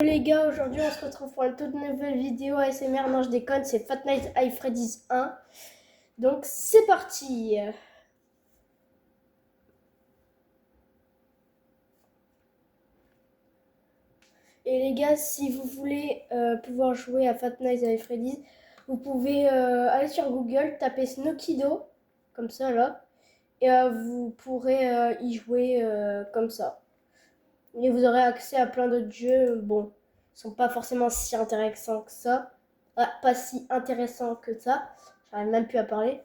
Les gars, aujourd'hui on se retrouve pour une toute nouvelle vidéo ASMR. Non, je déconne, c'est Five Nights at Freddy's 1. Donc c'est parti. Et les gars, si vous voulez pouvoir jouer à Five Nights at Freddy's, vous pouvez aller sur Google, taper Snokido, comme ça là, et vous pourrez y jouer comme ça. Et vous aurez accès à plein d'autres jeux. Bon, ils sont pas forcément si intéressants que ça. Ah, pas si intéressants que ça. J'arrive même plus à parler.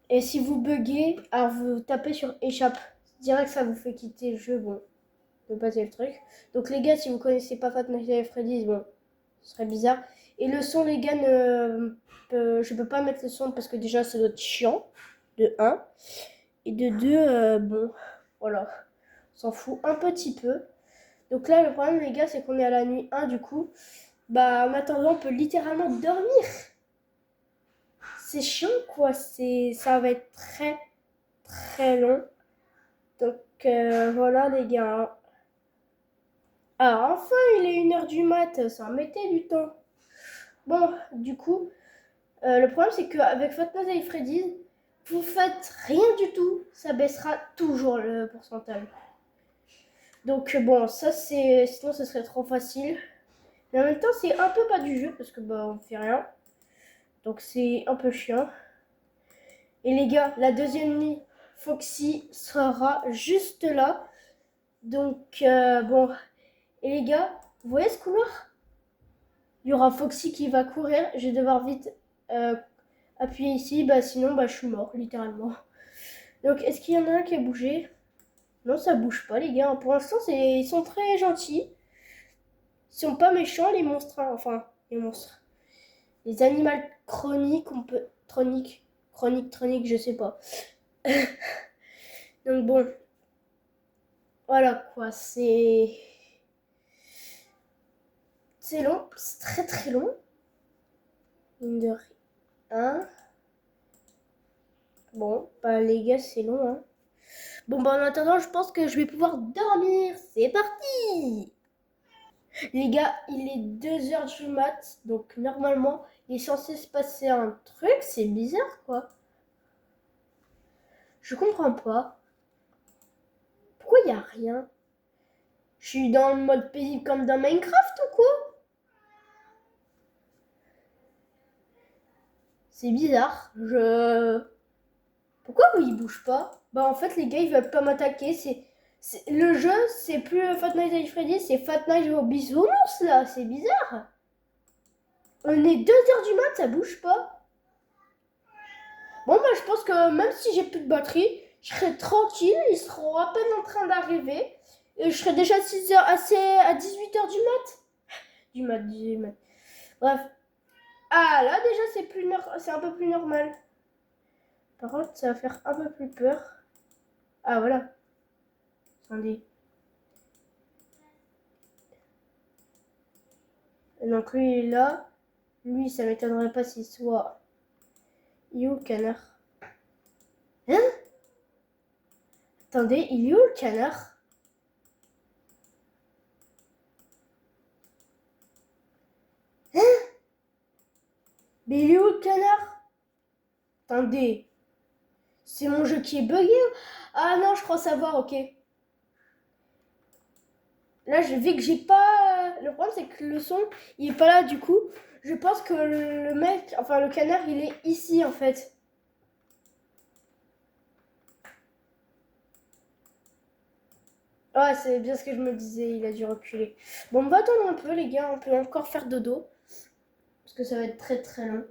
Et si vous buguez, alors vous tapez sur échappe. Direct, ça vous fait quitter le jeu. Bon, ne pas le truc. Donc les gars, si vous connaissez pas Five Nights at Freddy's, bon, ce serait bizarre. Et le son, les gars, je peux pas mettre le son parce que déjà, ça doit être chiant. De 1. Et de 2, bon, voilà. On s'en fout un petit peu. Donc là, le problème, les gars, c'est qu'on est à la nuit 1, du coup. Bah, en attendant, on peut littéralement dormir. C'est chiant, quoi. Ça va être très, très long. Donc, voilà, les gars. Alors, enfin, il est 1h du mat. Ça mettait du temps. Bon, du coup, le problème, c'est qu'avec Five Nights at Freddy's, vous faites rien du tout. Ça baissera toujours le pourcentage. Donc, bon, ça, c'est... Sinon, ce serait trop facile. Mais en même temps, c'est un peu pas du jeu parce que bah on fait rien. Donc c'est un peu chiant. Et les gars, la deuxième nuit, Foxy sera juste là. Donc bon. Et les gars, vous voyez ce couloir? Il y aura Foxy qui va courir. Je vais devoir vite appuyer ici. Bah sinon, bah je suis mort, littéralement. Donc est-ce qu'il y en a un qui a bougé? Non, ça bouge pas, les gars. Pour l'instant, ils sont très gentils. Ils sont pas méchants, les monstres. Hein. Enfin, les monstres. Les animaux chroniques, on peut... Chronique, je sais pas. Donc bon, voilà quoi, c'est long, c'est très très long. Mine de rien. Bon, bah les gars, c'est long, hein. Bon, bah en attendant, je pense que je vais pouvoir dormir. C'est parti! Les gars, il est 2h du mat, donc normalement, il est censé se passer un truc. C'est bizarre, quoi. Je comprends pas. Pourquoi il n'y a rien? Je suis dans le mode paisible comme dans Minecraft ou quoi? C'est bizarre. Pourquoi il bouge pas? Bah en fait les gars ils veulent pas m'attaquer. Le jeu c'est plus Five Nights at Freddy's, c'est Five Nights au Bisounours là. C'est bizarre. On est 2h du mat, ça bouge pas. Bon bah je pense que même si j'ai plus de batterie, je serai tranquille. Ils seront à peine en train d'arriver. Et je serai déjà à 6h, à 18h du mat. Du mat. Bref. Ah là déjà c'est un peu plus normal. Par contre, ça va faire un peu plus peur. Ah, voilà. Attendez. Donc, lui, il est là. Lui, ça m'étonnerait pas s'il soit... Il est où le canard? Hein? Attendez, il est où le canard? Hein? Mais il est où le canard? Attendez. C'est mon jeu qui est bugué? Ah non, je crois savoir, ok. Là, je vu que j'ai pas... Le problème, c'est que le son, il est pas là, du coup. Je pense que le mec, enfin le canard, il est ici, en fait. Ouais, c'est bien ce que je me disais, il a dû reculer. Bon, on va attendre un peu, les gars, on peut encore faire dodo. Parce que ça va être très très long.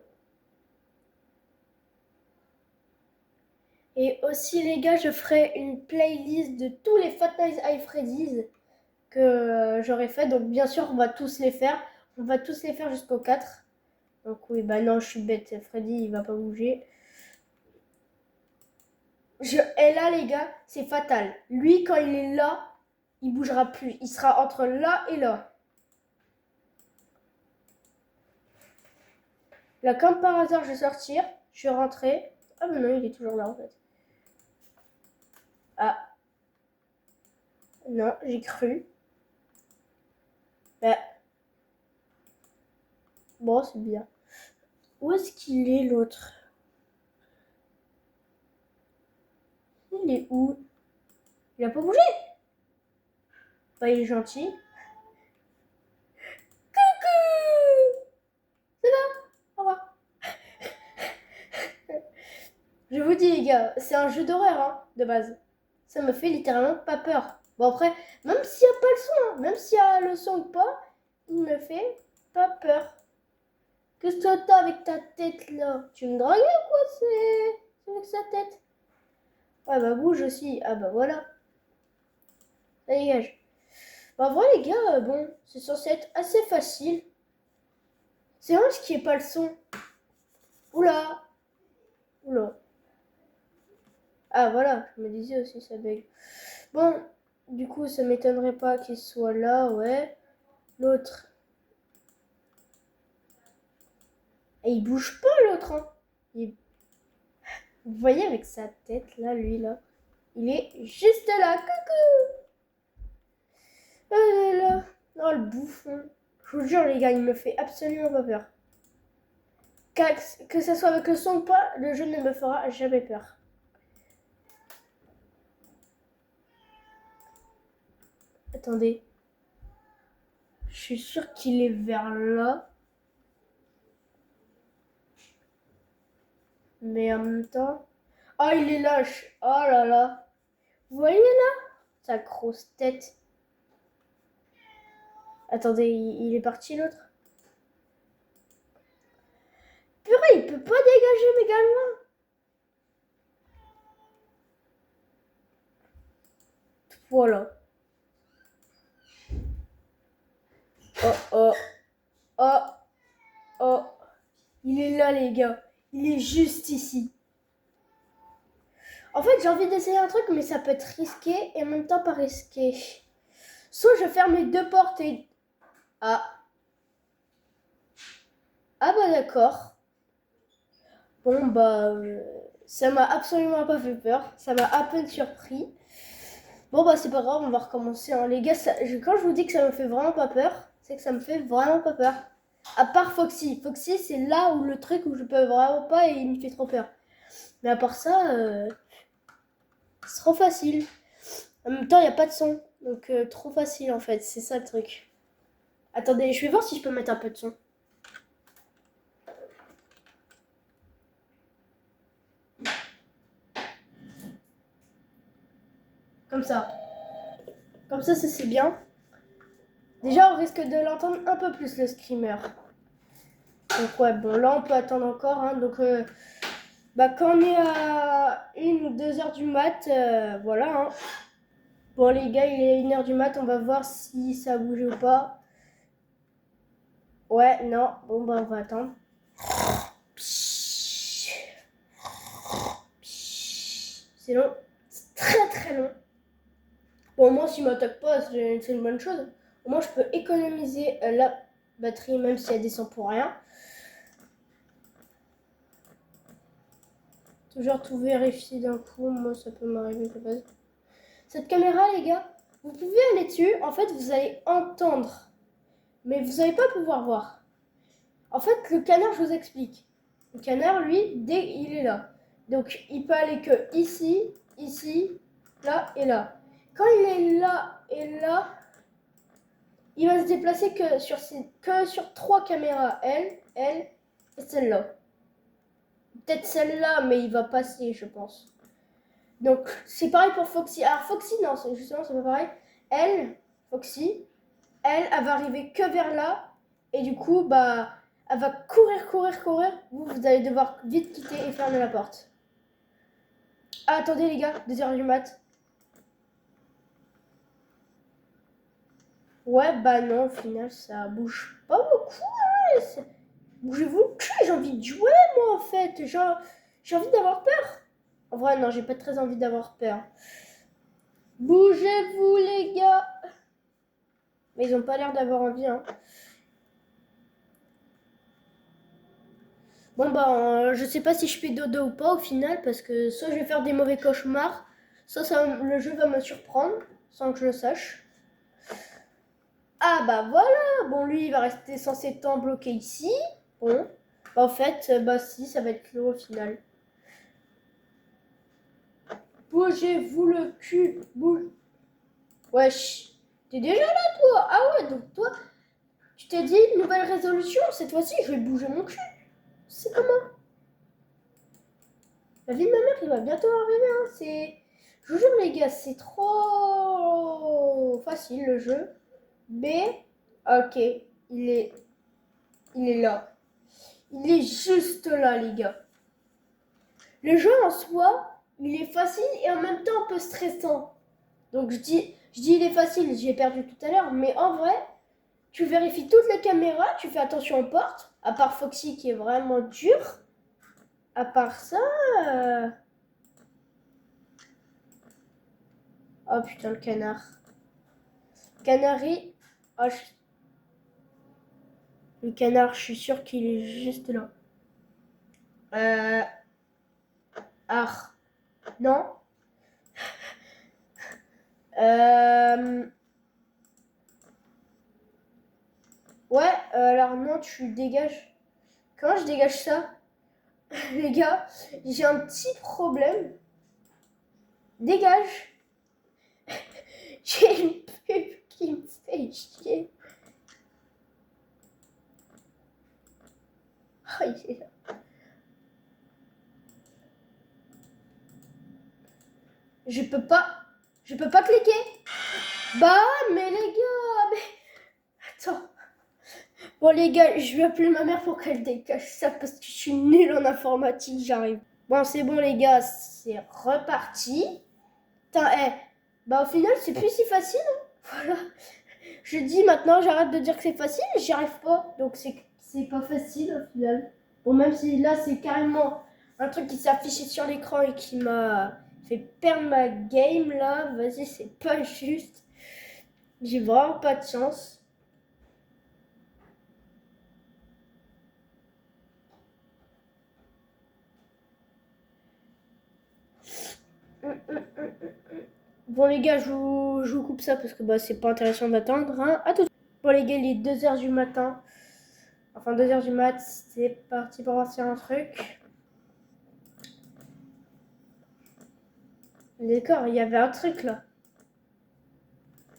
Et aussi, les gars, je ferai une playlist de tous les Five Nights at Freddy's que j'aurais fait. Donc, bien sûr, on va tous les faire. On va tous les faire jusqu'au 4. Donc, oui, bah non, je suis bête. Freddy, il va pas bouger. Et là, les gars, c'est fatal. Lui, quand il est là, il bougera plus. Il sera entre là et là. Là, comme par hasard, je vais sortir. Je vais rentrer. Ah, mais non, il est toujours là, en fait. Ah. Non, j'ai cru. Bah, bon, c'est bien. Où est-ce qu'il est, l'autre? Il est où? Il a pas bougé? Bah, il est gentil. Coucou! C'est bon, au revoir. Je vous dis, les gars, c'est un jeu d'horreur, hein, de base. Ça me fait littéralement pas peur. Bon, après, même s'il n'y a pas le son, hein, même s'il y a le son ou pas, il me fait pas peur. Qu'est-ce que t'as avec ta tête, là? Tu me dragues ou quoi, c'est avec sa tête? Ah bah, bouge aussi. Ah bah, voilà. Ça dégage. Bah, en vrai, les gars, bon, c'est censé être assez facile. C'est vrai ce qui est pas le son. Oula! Oula. Ah, voilà, je me disais aussi, ça bug. Bon, du coup, ça m'étonnerait pas qu'il soit là, ouais. L'autre. Et il bouge pas, l'autre, hein. Vous voyez avec sa tête, là, lui, là. Il est juste là. Coucou! Oh là là. Oh, le bouffon. Je vous jure, les gars, il me fait absolument pas peur. Que ce soit avec le son ou pas, le jeu ne me fera jamais peur. Attendez. Je suis sûre qu'il est vers là. Mais en même temps... Oh, il est lâche. Oh là là. Vous voyez là? Sa grosse tête. Attendez, il est parti l'autre? Purée, il peut pas dégager méga loin. Voilà. Oh, oh, oh, oh. Il est là, les gars. Il est juste ici. En fait, j'ai envie d'essayer un truc, mais ça peut être risqué et en même temps pas risqué. Soit je ferme les deux portes et... Ah. Ah bah d'accord. Bon bah... ça m'a absolument pas fait peur. Ça m'a à peine surpris. Bon bah c'est pas grave, on va recommencer. Hein. Les gars, quand je vous dis que ça me fait vraiment pas peur, c'est que ça me fait vraiment pas peur. À part Foxy. Foxy, c'est là où le truc où je peux vraiment pas et il me fait trop peur. Mais à part ça, c'est trop facile. En même temps, il n'y a pas de son. Donc trop facile en fait, c'est ça le truc. Attendez, je vais voir si je peux mettre un peu de son. Comme ça. Comme ça, c'est bien. Déjà, on risque de l'entendre un peu plus, le screamer. Donc ouais, bon, là, on peut attendre encore. Hein, donc, bah, quand on est à 1 ou 2 heures du mat, voilà. Hein. Bon, les gars, il est 1 heure du mat. On va voir si ça a bougé ou pas. Ouais, non. Bon, bah, on va attendre. C'est long. C'est très, très long. Bon, moi, s'il m'attaque pas, c'est une bonne chose. Au moins, je peux économiser la batterie, même si elle descend pour rien. Toujours tout vérifier d'un coup, moi, ça peut m'arriver de base. Cette caméra, les gars, vous pouvez aller dessus. En fait, vous allez entendre, mais vous n'allez pas pouvoir voir. En fait, le canard, je vous explique. Le canard, lui, dès il est là. Donc, il peut aller que ici, ici, là et là. Quand il est là et là, il va se déplacer que sur 3 caméras. Elle et celle-là. Peut-être celle-là, mais il va passer, je pense. Donc, c'est pareil pour Foxy. Alors, Foxy, non, justement, c'est pas pareil. Elle, Foxy, elle va arriver que vers là. Et du coup, bah, elle va courir. Vous allez devoir vite quitter et fermer la porte. Ah, attendez, les gars, 2 heures du mat. Ouais, bah non, au final, ça bouge pas beaucoup. Hein. Bougez-vous le cul, j'ai envie de jouer, moi, en fait. J'ai envie d'avoir peur. En vrai, non, j'ai pas très envie d'avoir peur. Bougez-vous, les gars. Mais ils ont pas l'air d'avoir envie, hein. Bon, bah, je sais pas si je fais dodo ou pas au final, parce que soit je vais faire des mauvais cauchemars, soit le jeu va me surprendre, sans que je le sache. Ah bah voilà, bon lui il va rester censé temps bloqué ici. Bon, bah, en fait, bah si, ça va être lourd au final. Bougez-vous le cul, bouge. Wesh, t'es déjà là toi? Ah ouais, donc toi, tu t'es dit nouvelle résolution, cette fois-ci je vais bouger mon cul. C'est comment? La vie de ma mère il va bientôt arriver, hein. Je vous jure les gars, c'est trop facile le jeu. B, ok, il est, il est là. Il est juste là les gars. Le jeu en soi, il est facile et en même temps un peu stressant. Donc je dis il est facile, j'ai perdu tout à l'heure, mais en vrai, tu vérifies toutes les caméras, tu fais attention aux portes, à part Foxy qui est vraiment dur. À part ça... Oh putain, le canard. Canari... Oh, le canard, je suis sûre qu'il est juste là. Ah. Non. Ouais, alors non, tu dégages. Comment je dégage ça? Les gars, j'ai un petit problème. Dégage. J'ai une pub qui me fait chier. Oh, il est là. Je peux pas cliquer. Bah, mais les gars, mais... Attends. Bon, les gars, je vais appeler ma mère pour qu'elle dégage ça parce que je suis nulle en informatique, j'arrive. Bon, c'est bon, les gars, c'est reparti. Putain, bah, au final, c'est plus si facile. Hein. Voilà. Je dis maintenant, j'arrête de dire que c'est facile, j'y arrive pas. Donc, c'est pas facile au final. Bon, même si là, c'est carrément un truc qui s'est affiché sur l'écran et qui m'a fait perdre ma game, là. Vas-y, c'est pas juste. J'ai vraiment pas de chance. Bon les gars, je vous coupe ça parce que bah, c'est pas intéressant d'attendre. Hein. À tout de suite. Bon les gars, il est 2h du matin. Enfin 2h du mat, c'est parti pour voir un truc. D'accord, il y avait un truc là.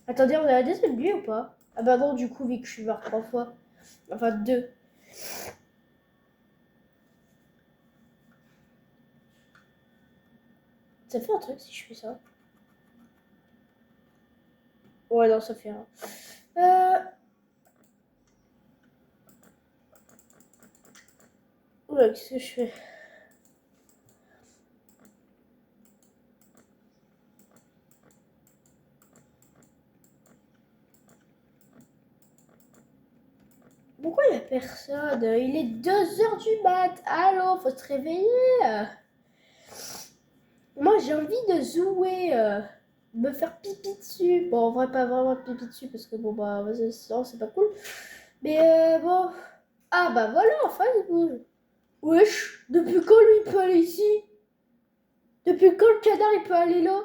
Attendez, on a la deuxième nuit ou pas? Ah bah non, du coup, vu que je suis mort 3 fois. Enfin 2. Ça fait un truc si je fais ça. Ouais, non, ça fait rien. Oula, qu'est-ce que je fais? Pourquoi il y a personne? Il est 2h du mat. Allô, faut se réveiller. Moi, j'ai envie de jouer. Me faire pipi dessus. Bon, en vrai, pas vraiment pipi dessus parce que bon, bah, sinon, c'est pas cool. Mais bon. Ah, bah voilà, enfin, il bouge. Wesh, depuis quand lui il peut aller ici? Depuis quand le canard il peut aller là?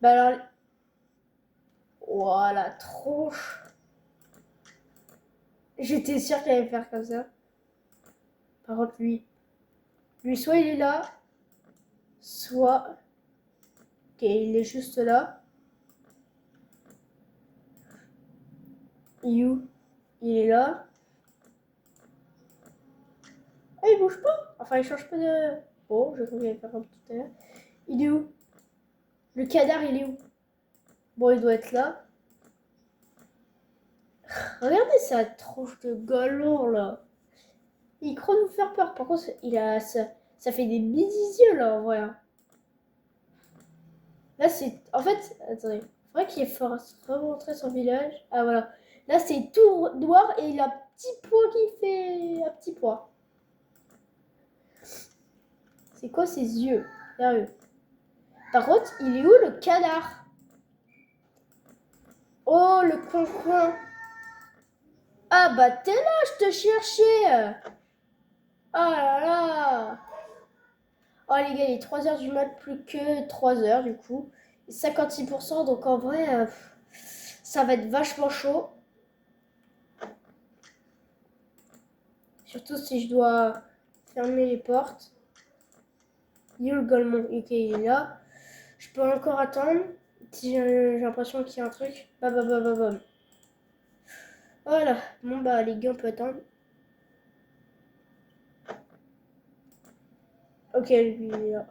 Bah alors. Voilà, tronche. J'étais sûre qu'il allait faire comme ça. Par contre, lui. Lui, soit il est là, soit. Ok, il est juste là. You. Il est là. Ah, il bouge pas. Enfin, il change pas de. Bon, je crois qu'il allait faire comme tout à l'heure. Il est où? Le canard, il est où? Bon, il doit être là. Regardez sa tronche de galon, là. Il croit nous faire peur. Par contre, il a ça fait des petits yeux, là, en vrai. Là, c'est... En fait, attendez. Il faudrait qu'il fasse remontrer son village. Ah, voilà. Là, c'est tout noir et il a un petit point qui fait... Un petit point. C'est quoi ses yeux? Sérieux. Par contre, il est où le canard? Oh, le coin-coin. Ah, bah, t'es là, je te cherchais. Oh là là. Oh, les gars, il est 3h du mat, plus que 3h, du coup. 56%, donc en vrai... Ça va être vachement chaud. Surtout si je dois fermer les portes. Il est où le golemon? Ok, il est là. Je peux encore attendre. Si j'ai l'impression qu'il y a un truc. Bam. Voilà. Bon bah les gars, on peut attendre. Ok, lui il est là.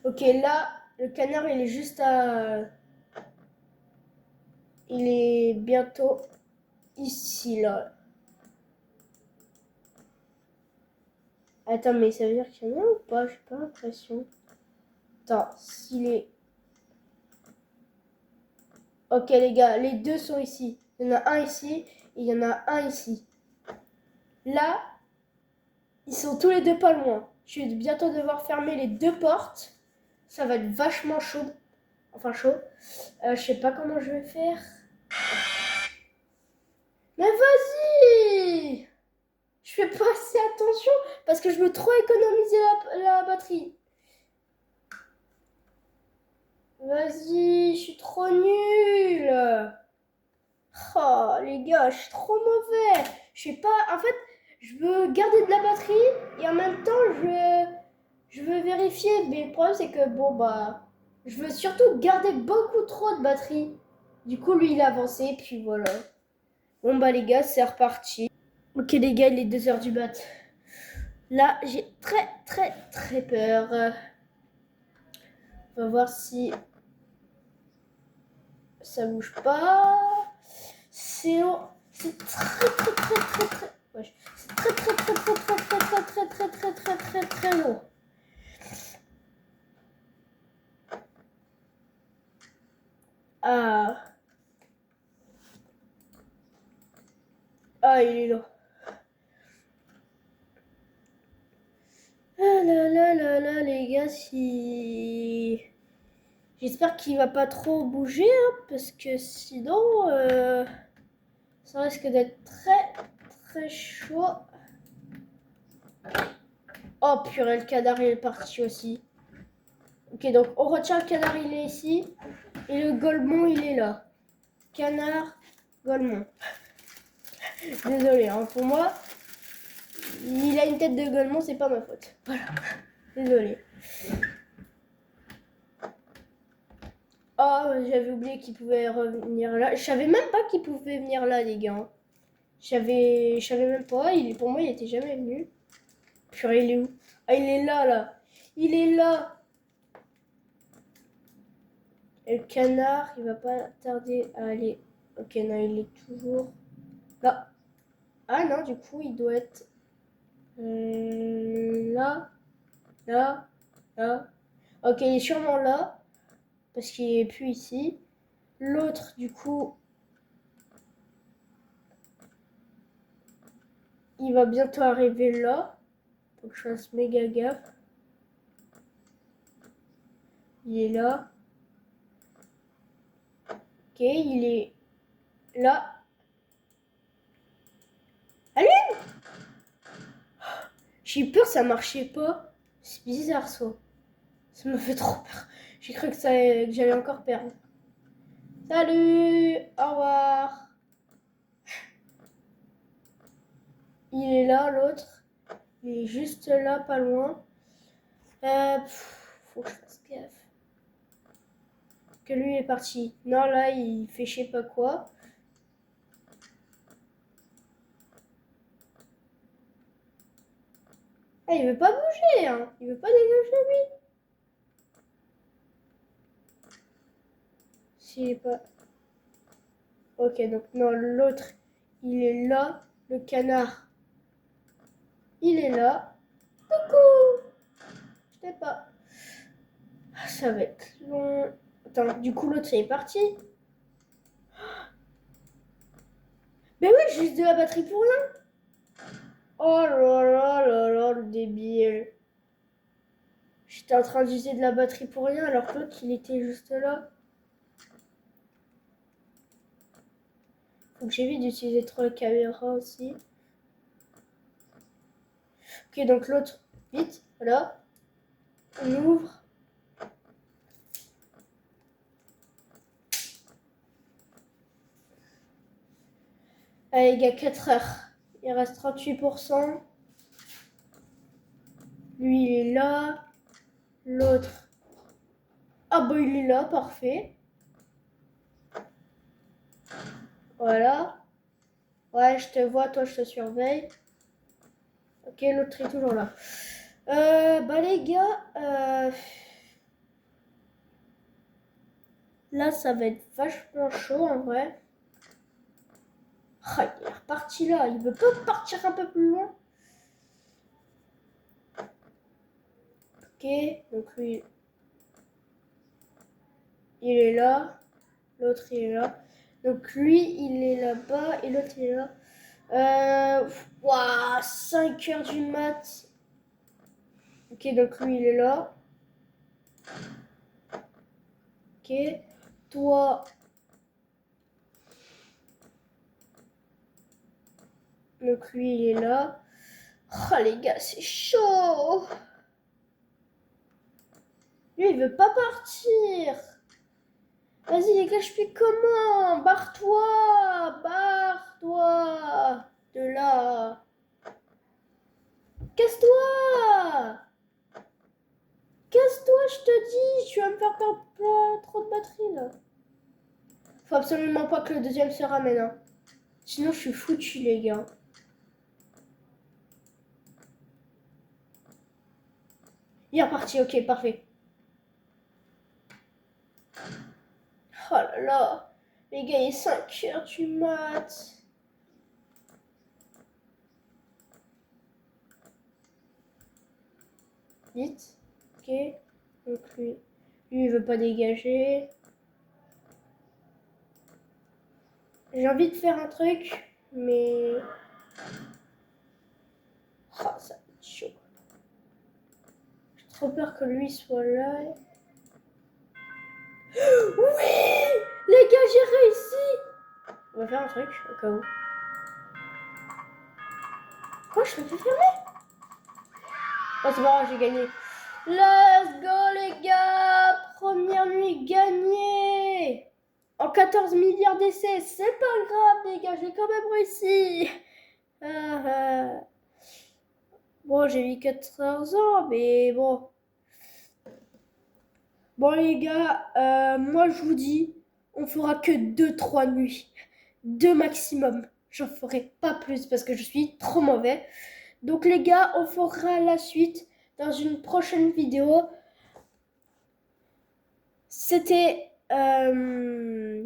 Ok, là, le canard il est juste à... Il est bientôt ici, là. Attends, mais ça veut dire qu'il y en a ou pas? J'ai pas l'impression. Attends, s'il est... Ok les gars, les deux sont ici. Il y en a un ici et il y en a un ici. Là, ils sont tous les deux pas loin. Je vais bientôt devoir fermer les deux portes. Ça va être vachement chaud. Enfin chaud. Je sais pas comment je vais faire. Mais vas-y! Je fais pas assez attention parce que je veux trop économiser la batterie. Vas-y, je suis trop nulle. Oh, les gars, je suis trop mauvais. Je sais pas. En fait, je veux garder de la batterie et en même temps, je veux vérifier. Mais le problème, c'est que bon, bah, je veux surtout garder beaucoup trop de batterie. Du coup, lui, il a avancé, puis voilà. Bon, bah, les gars, c'est reparti. Ok, les gars, il est 2h du mat. Là, j'ai très peur. On va voir si ça bouge pas. C'est très c'est très long. Ah, il est là. Ah là, les gars, si... J'espère qu'il va pas trop bouger, hein, parce que sinon, ça risque d'être très chaud. Oh purée, le canard il est parti aussi. Ok, donc on retient le canard, il est ici. Et le golemon, il est là. Canard, golemon. Désolé, hein, pour moi, il a une tête de golemon, c'est pas ma faute. Voilà, désolé. Oh, j'avais oublié qu'il pouvait revenir là. Je savais même pas qu'il pouvait venir là, les gars. Je savais même pas. Pour moi, il était jamais venu. Purée, il est où? Ah, il est là. Il est là. Et le canard, il va pas tarder à aller. Ok, non, il est toujours là. Ah non, du coup, il doit être là. Ok, il est sûrement là. Parce qu'il est plus ici. L'autre, du coup, il va bientôt arriver là. Faut que je fasse méga gaffe. Il est là. Ok, il est là. Allez! J'ai eu peur, ça marchait pas. C'est bizarre ça. Ça me fait trop peur. J'ai cru que j'allais encore perdre. Salut! Au revoir! Il est là, l'autre. Il est juste là, pas loin. Faut que je fasse gaffe. Que lui est parti. Non, là, il fait je sais pas quoi. Ah, il veut pas bouger, hein. Il veut pas dégager, lui. S'il est pas... Ok, donc non, l'autre, il est là. Le canard, il est là. Coucou! Je sais pas. Ça va être long. Attends, du coup, l'autre, il est parti. Mais oui, juste de la batterie pour rien. Oh là, le débile. J'étais en train d'user de la batterie pour rien alors que l'autre, il était juste là. Faut que j'évite d'utiliser trop la caméra aussi. Ok, donc l'autre, vite, voilà. On ouvre. Allez, les gars, 4 heures. Il reste 38%. Lui, il est là. L'autre. Ah, bah, il est là, parfait. Voilà. Ouais, je te vois, toi, je te surveille. Ok, l'autre est toujours là. Bah, les gars, là, ça va être vachement chaud, en vrai. Ah, il est reparti là. Il veut pas partir un peu plus loin. Ok, donc lui, il est là. L'autre, il est là. Donc lui, il est là-bas et l'autre, il est là. Ouah, 5 heures du mat. Ok, donc lui, il est là. Ok, toi. Donc lui, il est là. Oh, les gars, c'est chaud. Lui, il veut pas partir. Vas-y, les gars, je fais comment? Barre-toi. Barre-toi. De là. Casse-toi. Casse-toi, je te dis. Tu vas me faire perdre trop de batterie, là. Faut absolument pas que le deuxième se ramène, hein. Sinon, je suis foutu, les gars. Il est reparti, ok, parfait. Oh là là. Les gars, il est 5 heures du mat. Vite. Ok. Donc lui, il veut pas dégager. J'ai envie de faire un truc, mais... Oh, ça va être chaud. J'ai trop peur que lui soit là. Oui! Les gars, j'ai réussi! On va faire un truc, au cas où. Quoi, je peux fermer? Oh, c'est pas grave, j'ai gagné. Let's go, les gars! Première nuit gagnée! En 14 milliards d'essais, c'est pas grave, les gars, j'ai quand même réussi! Ah, ah. Bon, j'ai mis 14 ans, mais bon. Bon, les gars, moi, je vous dis, on fera que 2-3 nuits. 2 maximum. J'en ferai pas plus parce que je suis trop mauvais. Donc, les gars, on fera la suite dans une prochaine vidéo. C'était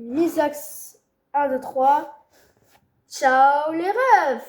Misax 1, 2, 3. Ciao les rêves!